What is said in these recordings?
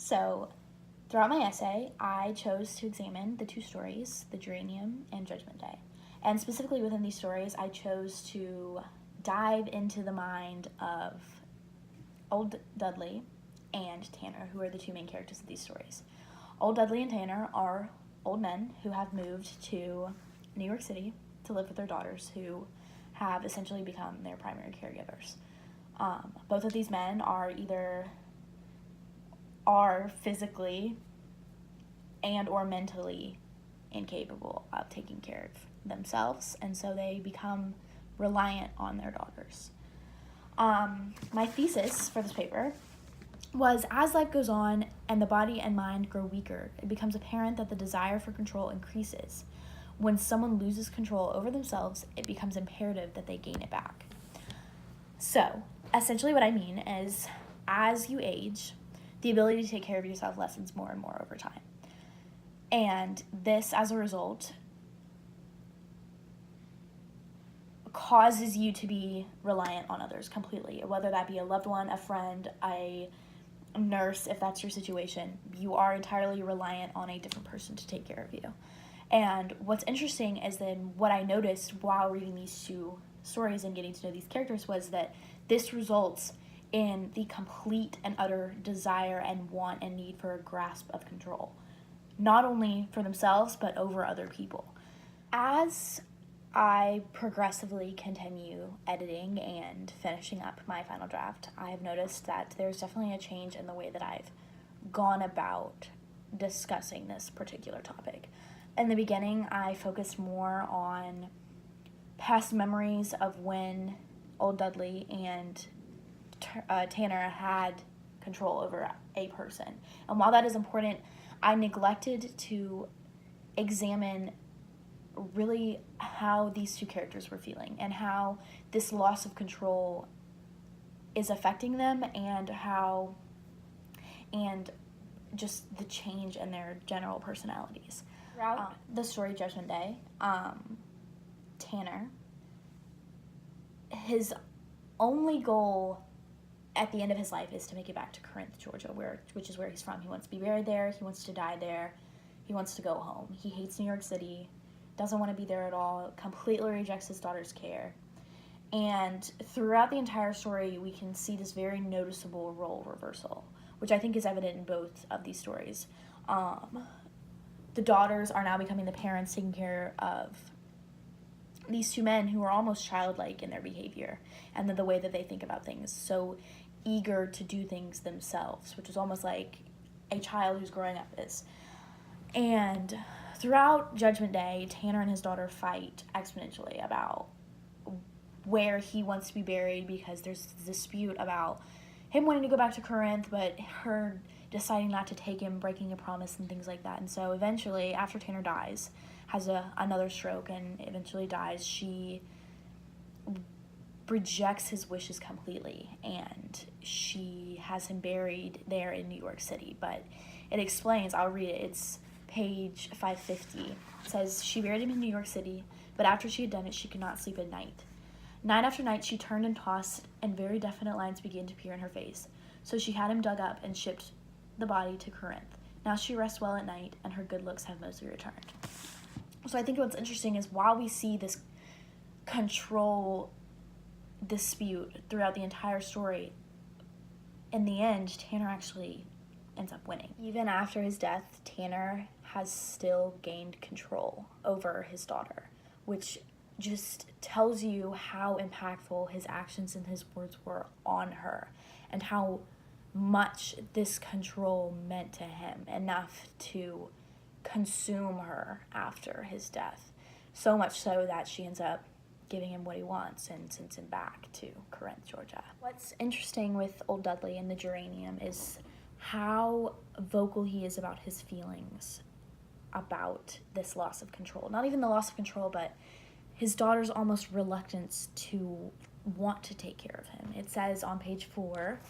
So, throughout my essay, I chose to examine the two stories, The Geranium and Judgment Day. And specifically within these stories, I chose to dive into the mind of Old Dudley and Tanner, who are the two main characters of these stories. Old Dudley and Tanner are old men who have moved to New York City to live with their daughters, who have essentially become their primary caregivers. Both of these men are physically and or mentally incapable of taking care of themselves, and so they become reliant on their daughters. My thesis for this paper was, as life goes on and the body and mind grow weaker, it becomes apparent that the desire for control increases. When someone loses control over themselves, it becomes imperative that they gain it back. So, essentially what I mean is, as you age, the ability to take care of yourself lessens more and more over time. And this, as a result, causes you to be reliant on others completely, whether that be a loved one, a friend, a nurse. If that's your situation, you are entirely reliant on a different person to take care of you. And what's interesting is then what I noticed while reading these two stories and getting to know these characters was that this results in the complete and utter desire and want and need for a grasp of control, not only for themselves but over other people. As I progressively continue editing and finishing up my final draft, I've noticed that there's definitely a change in the way that I've gone about discussing this particular topic. In the beginning, I focused more on past memories of when Old Dudley and Tanner had control over a person. And while that is important, I neglected to examine really how these two characters were feeling and how this loss of control is affecting them, and just the change in their general personalities. Throughout the story Judgment Day, Tanner, his only goal at the end of his life is to make it back to Corinth, Georgia, which is where he's from. He wants to be buried there. He wants to die there. He wants to go home. He hates New York City, doesn't want to be there at all, completely rejects his daughter's care. And throughout the entire story, we can see this very noticeable role reversal, which I think is evident in both of these stories. The daughters are now becoming the parents, taking care of these two men who are almost childlike in their behavior and the way that they think about things, so eager to do things themselves, which is almost like a child who's growing up is. And throughout Judgment Day, Tanner and his daughter fight exponentially about where he wants to be buried, because there's this dispute about him wanting to go back to Corinth, but her deciding not to take him, breaking a promise and things like that. And so eventually, after Tanner dies, has another stroke and eventually dies, she rejects his wishes completely, and she has him buried there in New York City. But it explains, I'll read it, it's page 550. It says, she buried him in New York City, but after she had done it, she could not sleep at night. Night after night, she turned and tossed, and very definite lines began to appear in her face. So she had him dug up and shipped the body to Corinth. Now she rests well at night, and her good looks have mostly returned. So I think what's interesting is, while we see this control dispute throughout the entire story, in the end, Tanner actually ends up winning. Even after his death, Tanner has still gained control over his daughter, which just tells you how impactful his actions and his words were on her, and how much this control meant to him, enough to consume her after his death. So much so that she ends up giving him what he wants and sends him back to Corinth, Georgia. What's interesting with Old Dudley and the Geranium is how vocal he is about his feelings about this loss of control. Not even the loss of control, but his daughter's almost reluctance to want to take care of him. It says on page 4,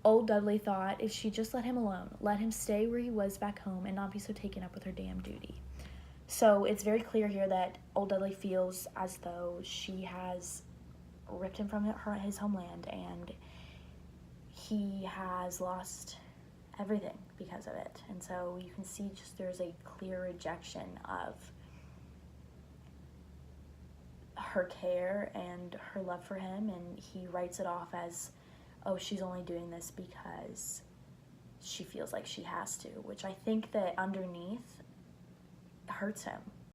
Old Dudley thought if she'd just let him alone, let him stay where he was back home and not be so taken up with her damn duty. So it's very clear here that Old Dudley feels as though she has ripped him from his homeland, and he has lost everything because of it. And so you can see just there's a clear rejection of her care and her love for him, and he writes it off as, oh, she's only doing this because she feels like she has to, which I think that underneath hurts him,